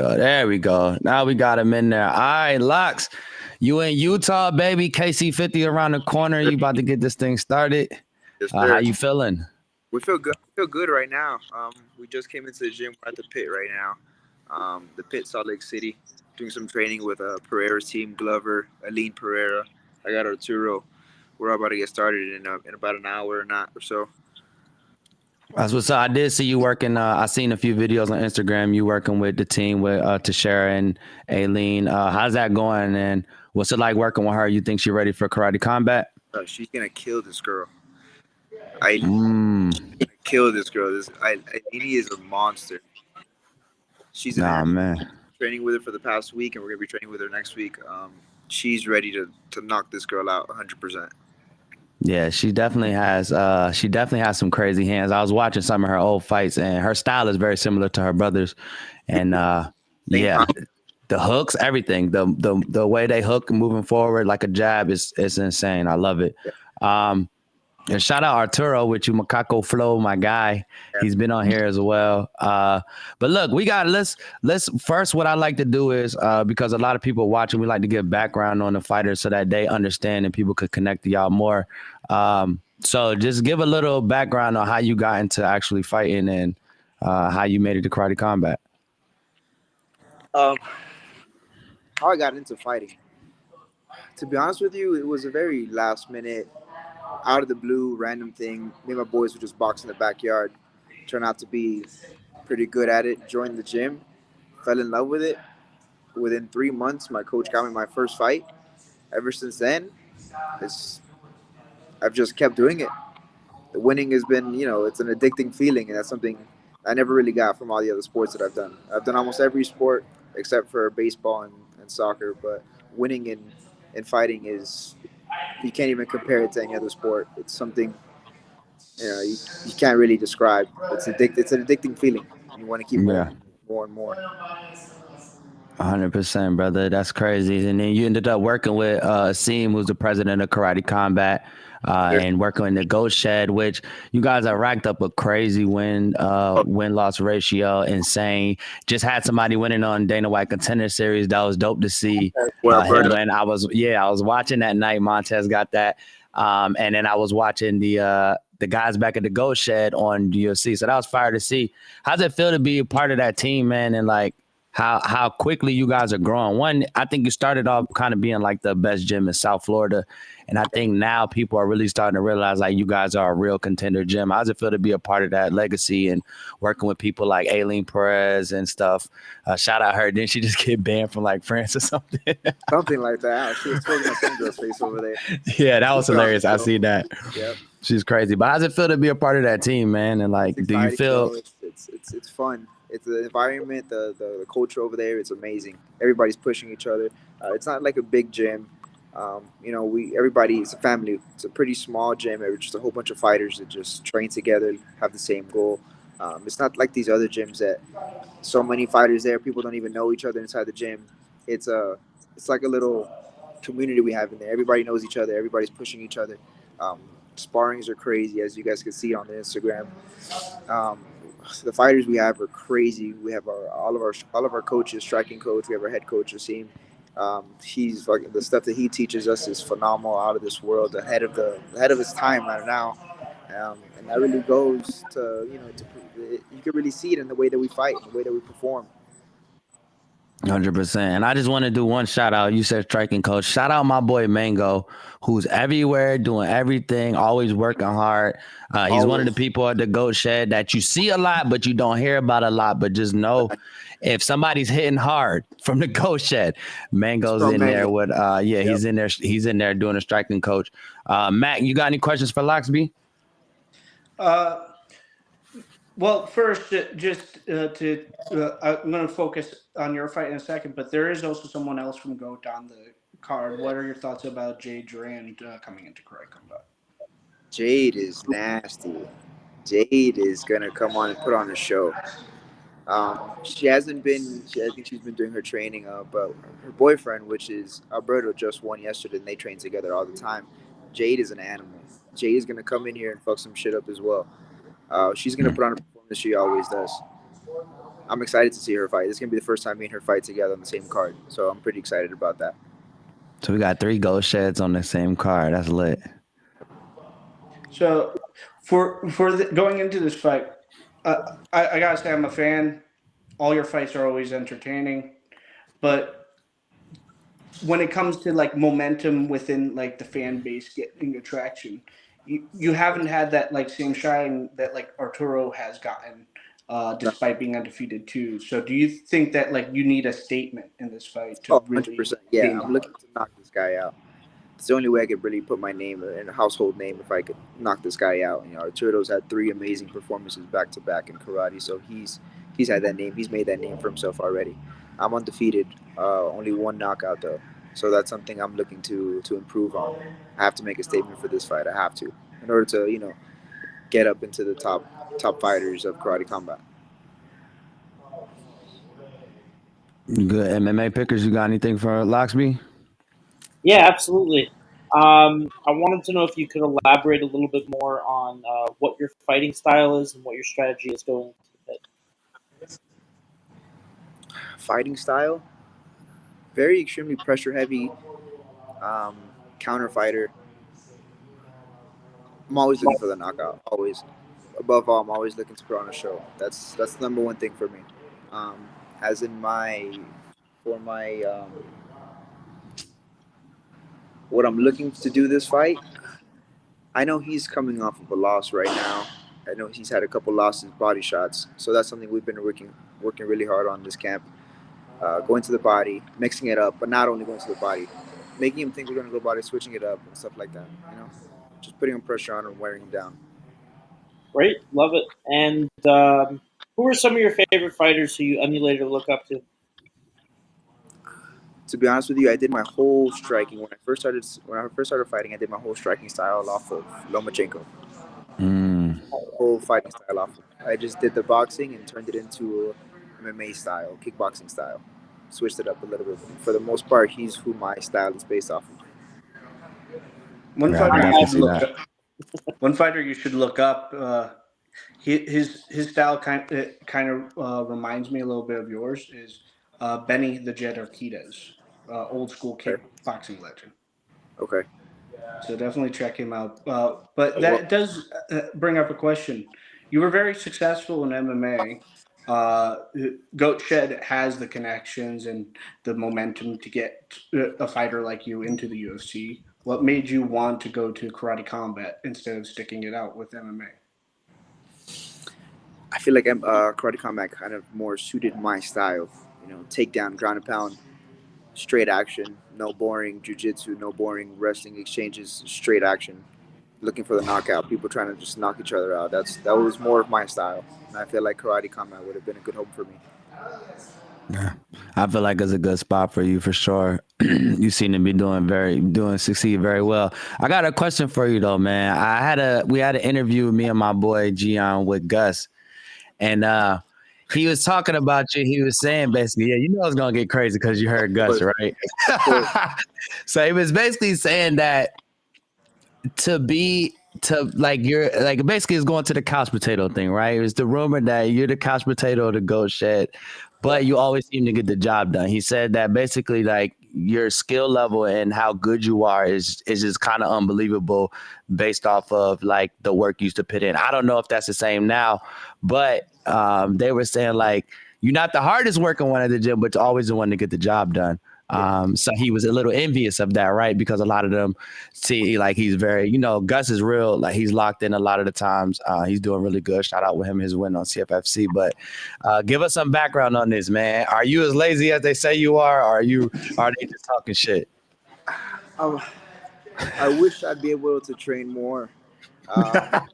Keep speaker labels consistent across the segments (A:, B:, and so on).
A: There we go. Now we got him in there. All right, Lox, you in Utah, baby. KC50 around the corner. You about to get this thing started.
B: Yes,
A: How
B: sir.
A: you feeling?
B: We feel good. We feel good right now. We just came into the gym. We're at the pit right now. The pit, Salt Lake City, doing some training with Pereira's team, Glover, Aline Pereira. I got Arturo. We're about to get started in about an hour or not or so.
A: That's what's up. I did see you working. I seen a few videos on Instagram. You working with the team with Teixeira and Aileen. How's that going? And what's it like working with her? You think she's ready for karate combat?
B: She's gonna kill this girl. I
A: Mm.
B: kill this girl. Aline is a monster. She's an
A: Nah,
B: animal.
A: man.
B: Training with her for the past week, and we're gonna be training with her next week. She's ready to knock this girl out 100%.
A: Yeah, she definitely has. She definitely has some crazy hands. I was watching some of her old fights, and her style is very similar to her brother's. And
B: Same
A: yeah,
B: time.
A: the hooks, everything, the way they hook moving forward like a jab is insane. I love it. And shout out Arturo with you, Macaco Flow, my guy. He's been on here as well. But look, we got let's first. What I like to do is because a lot of people watching, we like to give background on the fighters so that they understand and people could connect to y'all more. So just give a little background on how you got into actually fighting and how you made it to karate combat.
B: Um, how I got into fighting. To be honest with you, it was a very last minute, out of the blue, random thing. Me and my boys were just boxing in the backyard. Turned out to be pretty good at it. Joined the gym, fell in love with it. Within 3 months, my coach got me my first fight. Ever since then, it's I've just kept doing it. The winning has been, it's an addicting feeling, and that's something I never really got from all the other sports that I've done. I've done almost every sport except for baseball and soccer, but winning in fighting is you can't even compare it to any other sport. It's something you can't really describe. It's an addicting feeling. You want to keep
A: Yeah.
B: going more and more.
A: 100%, brother. That's crazy. And then you ended up working with Asim, who's the president of Karate Combat,
B: Yes.
A: and working in the Ghost Shed, which you guys are racked up a crazy win loss ratio, insane. Just had somebody winning on Dana White Contender Series. That was dope to see him win. I was watching that night. Montez got that, and then I was watching the guys back at the Ghost Shed on UFC. So that was fire to see. How's it feel to be a part of that team, man? And like, how quickly you guys are growing. One, I think you started off kind of being like the best gym in South Florida. And I think now people are really starting to realize like you guys are a real contender gym. How does it feel to be a part of that legacy and working with people like Aileen Perez and stuff? Shout out her. Didn't she just get banned from like France or something?
B: Something like that. She was totally my homegirl's face over there.
A: Yeah, that was hilarious. I see that.
B: Yep.
A: She's crazy. But how does it feel to be a part of that team, man? And like, do you feel...
B: It's fun. It's the environment, the culture over there. It's amazing. Everybody's pushing each other. It's not like a big gym. Everybody. It's a family. It's a pretty small gym. It's just a whole bunch of fighters that just train together, have the same goal. It's not like these other gyms that so many fighters there. People don't even know each other inside the gym. It's like a little community we have in there. Everybody knows each other. Everybody's pushing each other. Um, Sparrings are crazy, as you guys can see on the Instagram. Um, the fighters we have are crazy. We have all of our coaches, striking coach. We have our head coach, Asim. He's fucking the stuff that he teaches us is phenomenal, out of this world, ahead of his time right now. And that really goes to you can really see it in the way that we fight, in the way that we perform.
A: 100%. And I just want to do one shout out. You said striking coach. Shout out my boy Mango, who's everywhere, doing everything, always working hard. He's one of the people at the Goat Shed that you see a lot, but you don't hear about a lot. But just know if somebody's hitting hard from the Goat Shed, Mango's in there with
B: Yep.
A: he's in there doing a striking coach. Mac, you got any questions for Loxbey?
C: Well, first, I'm going to focus on your fight in a second, but there is also someone else from GOAT on the card. What are your thoughts about Jade Durand coming into karate combat?
B: Jade is nasty. Jade is gonna come on and put on a show. She hasn't been. I think she's been doing her training. But her boyfriend, which is Alberto, just won yesterday, and they train together all the time. Jade is an animal. Jade is gonna come in here and fuck some shit up as well. She's gonna put on a performance she always does. I'm excited to see her fight. This is gonna be the first time me and her fight together on the same card, so I'm pretty excited about that.
A: So we got 3 gold sheds on the same card. That's lit.
C: So going into this fight, I gotta say I'm a fan. All your fights are always entertaining, but when it comes to like momentum within like the fan base getting attraction, you haven't had that like same shine that like Arturo has gotten,
B: No.
C: despite being undefeated too. So do you think that like you need a statement in this fight to
B: Oh,
C: really
B: 100%. Yeah,
C: gain the
B: I'm looking
C: heart?
B: to knock this guy out. It's the only way I could really put my name in a household name if I could knock this guy out. Arturo's had 3 amazing performances back to back in karate, so he's had that name. He's made that name for himself already. I'm undefeated, only 1 knockout though, so that's something I'm looking to improve on. I have to make a statement for this fight. I have to, in order to get up into the top fighters of karate combat.
A: Good MMA pickers. You got anything for Loxbey?
D: Yeah, absolutely. I wanted to know if you could elaborate a little bit more on what your fighting style is and what your strategy is going into the pit.
B: Fighting style, very extremely pressure heavy, um, counter fighter. I'm always looking for the knockout. Always. Above all, I'm always looking to put on a show. That's the number one thing for me. Um, as in my what I'm looking to do this fight. I know he's coming off of a loss right now. I know he's had a couple losses, body shots. So that's something we've been working really hard on this camp. Going to the body, mixing it up, but not only going to the body, making him think we're going to go body, switching it up and stuff like that. Just putting him pressure on and wearing him down.
D: Great, love it. And who are some of your favorite fighters who you emulate or look up to?
B: To be honest with you, I did my whole striking when I first started fighting. I did my whole striking style off of Lomachenko.
A: Mm.
B: Whole fighting style off. I just did the boxing and turned it into MMA style, kickboxing style. Switched it up a little bit. For the most part, he's who my style is based off of.
C: One
A: Yeah, I
C: fighter
A: can
C: you
A: definitely
C: should
A: see
C: look
A: that.
C: up. One fighter you should look up. His style kind of reminds me a little bit of yours. Is Benny the Jet Urquidez, old school
B: Okay.
C: kickboxing legend.
B: Okay.
C: So definitely check him out. But
B: Well,
C: that does bring up a question. You were very successful in MMA. Goat Shed has the connections and the momentum to get a fighter like you into the UFC. What made you want to go to karate combat instead of sticking it out with MMA?
B: I feel like karate combat kind of more suited my style. Takedown, ground and pound, straight action, no boring jujitsu, no boring wrestling exchanges, straight action. Looking for the knockout, people trying to just knock each other out. That was more of my style, and I feel like karate combat would have been a good home for me.
A: Yeah. I feel like it's a good spot for you for sure. You seem to be succeed very well. I got a question for you though, man. We had an interview with me and my boy Gian with Gus, and he was talking about you. He was saying basically, yeah, you know it's gonna get crazy because you heard Gus, right? So he was basically saying that you're like basically it's going to the couch potato thing, right? It was the rumor that you're the couch potato of the goat shed, but you always seem to get the job done. He said that basically like your skill level and how good you are is just kind of unbelievable based off of like the work you used to put in. I don't know if that's the same now, but they were saying like you're not the hardest working one at the gym, but you're always the one to get the job done. So he was a little envious of that, right? Because a lot of them see like he's very, Gus is real, like he's locked in a lot of the times. He's doing really good. Shout out with him, his win on CFFC. But give us some background on this, man. Are you as lazy as they say you are, or are they just talking shit?
B: I wish I'd be able to train more. But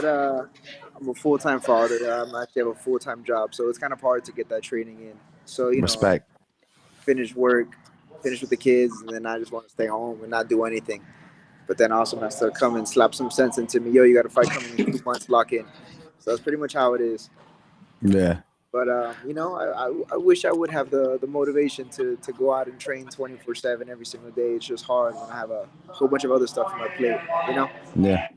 B: I'm a full time father. I actually have a full time job, so it's kind of hard to get that training in. So
A: Respect.
B: finish work, finish with the kids, and then I just want to stay home and not do anything. But then also has to come and slap some sense into me. Yo, you got a fight coming in 2 months, lock in. So that's pretty much how it is.
A: Yeah.
B: But I wish I would have the motivation to go out and train 24/7 every single day. It's just hard when I have a whole bunch of other stuff on my plate.
A: Yeah.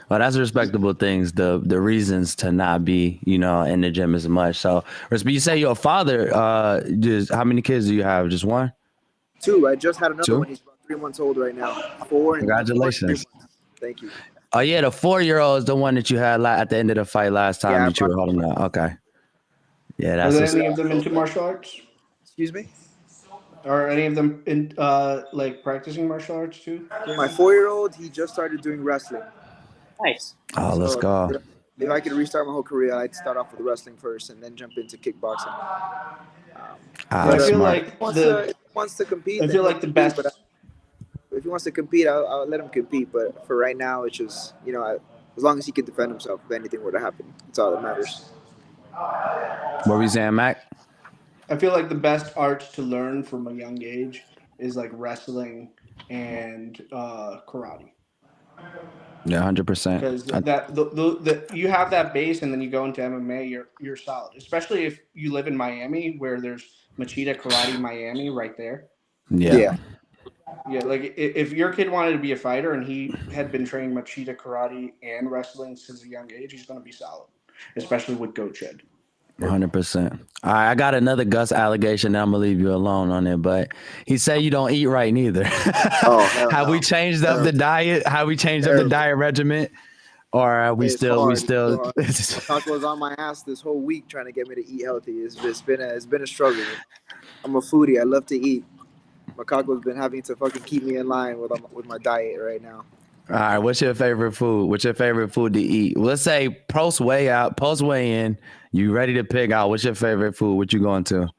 A: Well, that's respectable things. The reasons to not be, in the gym as much. So, you say you're a father. Just how many kids do you have? Just one?
B: 2. I just had another
A: Two?
B: one. He's about 3 months old right now. 4 and 3
A: Congratulations.
B: months. Thank you.
A: Oh yeah, the 4-year-old is the one that you had at the end of the fight last time
B: Yeah,
A: that you were holding up. Okay. Yeah,
C: Are
A: that's
C: there any of them into martial arts?
B: Excuse me?
C: Are any of them in like practicing martial arts too?
B: My 4-year-old, he just started doing wrestling.
D: Nice.
A: Oh, let's
B: So
A: go.
B: if I could restart my whole career, I'd start off with wrestling first and then jump into kickboxing.
C: I feel
A: Smart.
C: like
B: If he wants to compete,
C: I
B: then
C: feel
B: he'll
C: like the
B: compete,
C: best.
B: but if he wants to compete, I'll let him compete. But for right now, it's just as long as he can defend himself, if anything were to happen, that's all that matters.
A: What were you saying, Mac?
C: I feel like the best arts to learn from a young age is like wrestling and karate.
A: Yeah, 100%.
C: Because you have that base and then you go into MMA, you're solid. Especially if you live in Miami, where there's Machida Karate Miami right there.
A: Yeah.
B: Yeah.
C: Yeah, like if your kid wanted to be a fighter and he had been training Machida Karate and wrestling since a young age, he's going to be solid, especially with Goat Shed.
A: 100%. All right, I got another Gus allegation. I'm gonna leave you alone on it, but he said you don't eat right neither.
B: Oh, hell
A: Have we
B: no.
A: changed up the diet? Have we changed up the diet regimen, or are we
B: It's
A: still?
B: hard. Taco was on my ass this whole week trying to get me to eat healthy. It's been a struggle. I'm a foodie. I love to eat. Makako's been having to fucking keep me in line with my diet right now.
A: All right, what's your favorite food? What's your favorite food to eat? Let's say post weigh in. You ready to pick out? What's your favorite food? What you going to?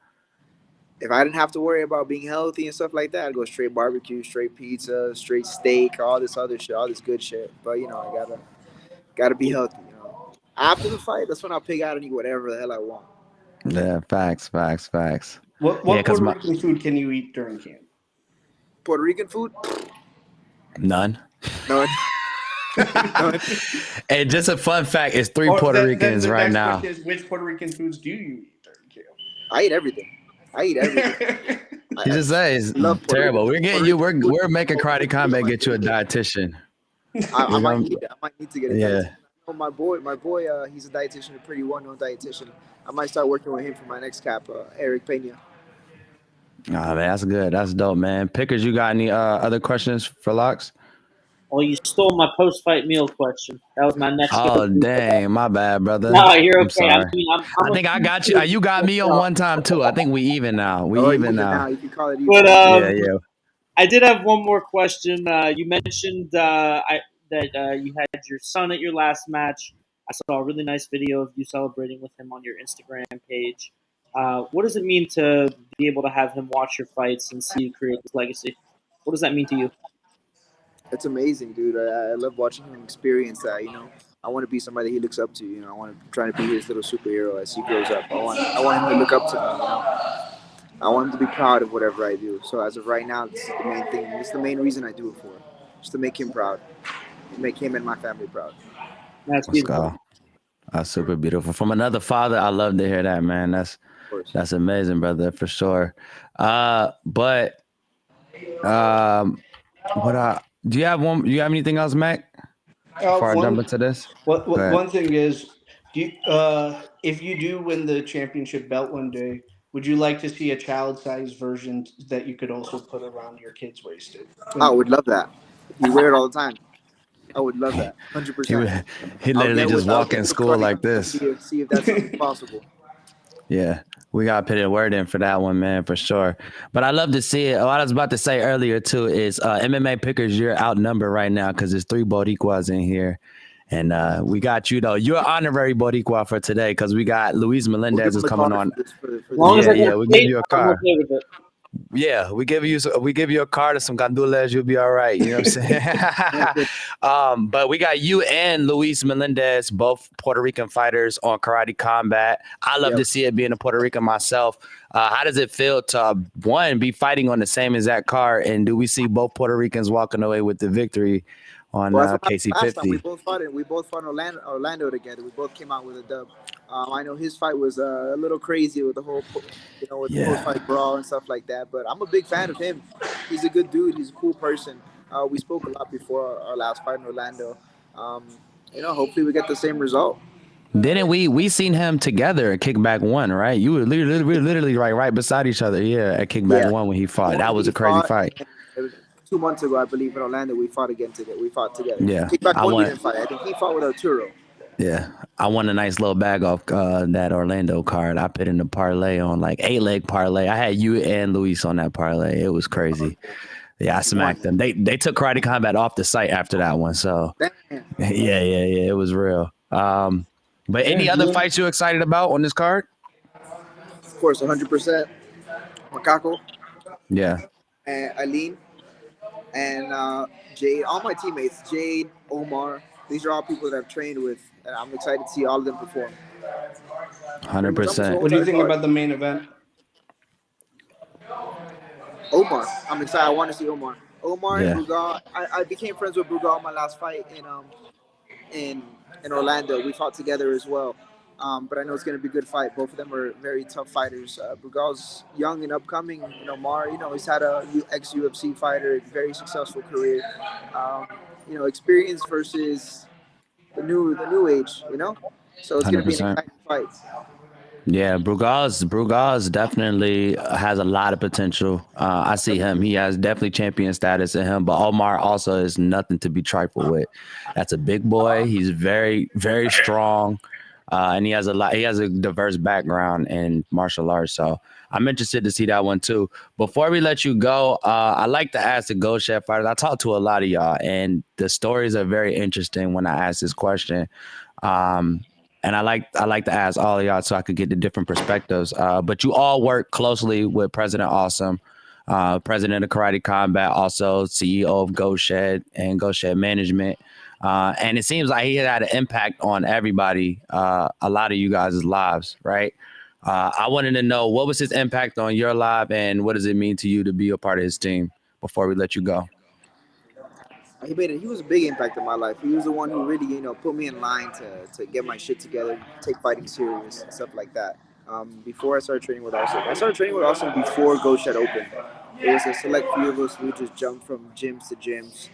B: If I didn't have to worry about being healthy and stuff like that, I'd go straight barbecue, straight pizza, straight steak, all this other shit, all this good shit. But I gotta be healthy. After the fight, that's when I'll pick out and eat whatever the hell I want.
A: Yeah, facts.
C: What
A: Yeah,
C: Puerto Rican food can you eat during camp?
B: Puerto Rican food?
A: None.
B: No.
A: And just a fun fact, it's 3 Puerto Ricans
C: the
A: right
C: next
A: now.
C: question is, which Puerto Rican foods do you eat during camp?
B: I eat everything.
A: He just says terrible. We're getting you. We're making Karate Combat get you a dietitian.
B: I might need to get a dietitian.
A: Yeah.
B: My boy, he's a dietitian, a pretty well-known dietitian. I might start working with him for my next cap, Eric Pena.
A: Oh, man, that's good. That's dope, man. Pickers, you got any other questions for Lox?
D: Well, you stole my post-fight meal question. That was my next.
A: Oh, dang. My bad, brother.
D: No, you're okay.
A: I'm sorry.
D: I
A: think I got you. You got me on one time, too. I think we even now.
B: Even now. You can call it even.
D: But,
A: yeah.
D: I did have one more question. You mentioned that you had your son at your last match. I saw a really nice video of you celebrating with him on your Instagram page. What does it mean to be able to have him watch your fights and see you create this legacy? What does that mean to you?
B: It's amazing, dude. I love watching him experience that. I want to be somebody he looks up to. I want to try to be his little superhero as he grows up. I want him to look up to me. I want him to be proud of whatever I do. So as of right now, this is the main thing. This is the main reason I do it for, just to make him proud, to make him and my family proud.
D: That's beautiful.
A: Let's go. That's super beautiful. From another father, I love to hear that, man. That's amazing, brother, for sure. Do you have one? Do you have anything else, Mac? Before I jump into this,
C: one thing is, if you do win the championship belt one day, would you like to see a child-sized version that you could also put around your kid's waist?
B: I would love that. You wear it all the time. I would love that, 100%.
A: He literally just walk in school like this.
B: See if that's something possible.
A: Yeah, we got to put a word in for that one, man, for sure. But I love to see it. What I was about to say earlier, too, is MMA Pickers, you're outnumbered right now because there's 3 Boricuas in here. And we got you, though. You're honorary Boricua for today because we got Luis Melendez is coming on. We'll give you a car. Yeah, we give you a card and some gandules, you'll be all right. You know what I'm saying? But we got you and Luis Melendez, both Puerto Rican fighters on Karate Combat. I love to see it being a Puerto Rican myself. How does it feel to, one, be fighting on the same exact card, and do we see both Puerto Ricans walking away with the victory on KC50?
B: We both fought Orlando together. We both came out with a dub. I know his fight was a little crazy with the whole, post-fight brawl and stuff like that. But I'm a big fan of him. He's a good dude. He's a cool person. We spoke a lot before our last fight in Orlando. Hopefully we get the same result.
A: Didn't we seen him together at Kickback 1, right? You were literally right beside each other, at Kickback 1 when he fought. That was a crazy fight.
B: It was 2 months ago, I believe, in Orlando. We fought together.
A: Yeah,
B: Kickback 1 we didn't fight. I think he fought with Arturo.
A: Yeah, I won a nice little bag off that Orlando card. I put in a parlay on like 8-leg parlay. I had you and Luis on that parlay. It was crazy. Yeah, I smacked them. They took Karate Combat off the site after that one. So yeah, it was real. But any other fights you excited about on this card?
B: Of course, 100%. Macaco.
A: Yeah.
B: And Eileen. And Jade. All my teammates. Jade, Omar. These are all people that I've trained with. And I'm excited to see all of them perform.
A: 100%.
C: What do you think about the main event?
B: Omar. I'm excited. I want to see Omar. Omar
A: Yeah.
B: and Brugal. I became friends with Brugal my last fight in Orlando. We fought together as well. But I know it's going to be a good fight. Both of them are very tough fighters. Brugal's young and upcoming. Mar, he's had a ex-UFC fighter, very successful career. Experience versus the new age. So it's going to be an exciting fight.
A: Yeah, Brugal's definitely has a lot of potential. I see him. He has definitely champion status in him, but Omar also is nothing to be trifled with. That's a big boy. He's very, very strong. And he has a diverse background in martial arts. So I'm interested to see that one too. Before we let you go, I like to ask the Go Shed fighters. I talk to a lot of y'all, and the stories are very interesting when I ask this question. And I like to ask all of y'all so I could get the different perspectives. But you all work closely with President Awesome, President of Karate Combat, also CEO of Go Shed and Go Shed Management. And it seems like he had an impact on everybody, a lot of you guys' lives, right? I wanted to know, what was his impact on your life, and what does it mean to you to be a part of his team before we let you go?
B: He was a big impact in my life. He was the one who really, put me in line to get my shit together, take fighting serious and stuff like that. Before I started training with Awesome before Go Shed opened. It was a select few of us who just jumped from gyms to gyms.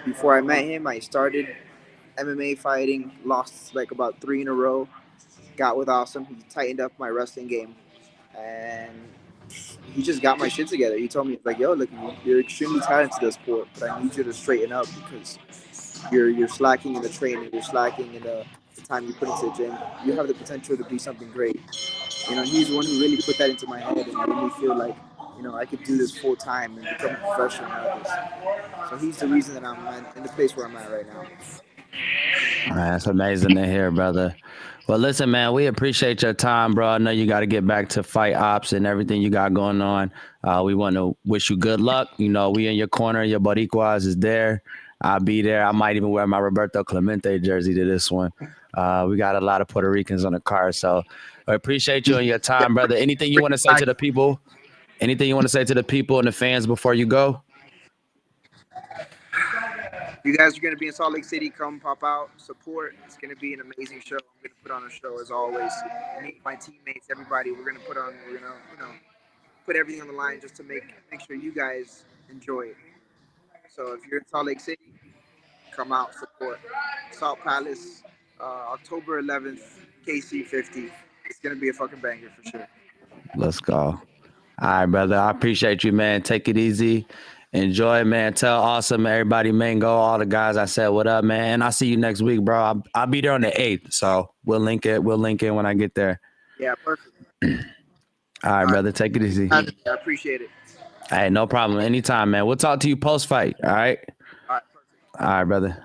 B: Before I met him, I started MMA fighting, lost like about 3 in a row, got with Awesome. He tightened up my wrestling game, and he just got my shit together. He told me, like, yo, look, you're extremely talented in this sport, but I need you to straighten up because you're slacking in the training, you're slacking in the time you put into the gym. You have the potential to be something great. He's the one who really put that into my head and made me feel like, I could do this full time and become a professional out of this. So he's the reason that I'm in the place where I'm at right now.
A: That's amazing to hear, brother. Well, listen, man, we appreciate your time, bro. I know you got to get back to fight ops and everything you got going on. We want to wish you good luck. We in your corner. Your Boricuas is there. I'll be there. I might even wear my Roberto Clemente jersey to this one. We got a lot of Puerto Ricans on the car, so I appreciate you and your time, brother. Anything you want to say to the people? Anything you want to say to the people and the fans before you go?
B: You guys are going to be in Salt Lake City. Come pop out, support. It's going to be an amazing show. I'm going to put on a show as always. Meet my teammates, everybody. We're going to put everything on the line just to make sure you guys enjoy it. So if you're in Salt Lake City, come out, support. Salt Palace, October 11th, KC 50. It's going to be a fucking banger for sure.
A: Let's go. All right, brother. I appreciate you, man. Take it easy. Enjoy, man. Tell Awesome, everybody, Mango, all the guys I said what up, man. And I'll see you next week, bro. I'll be there on the 8th, so we'll link it. We'll link in when I get there.
B: Yeah, perfect.
A: All right, brother. Take it easy.
B: I appreciate it.
A: Hey, no problem. Anytime, man. We'll talk to you post-fight, all right?
B: All right, perfect.
A: All right, brother.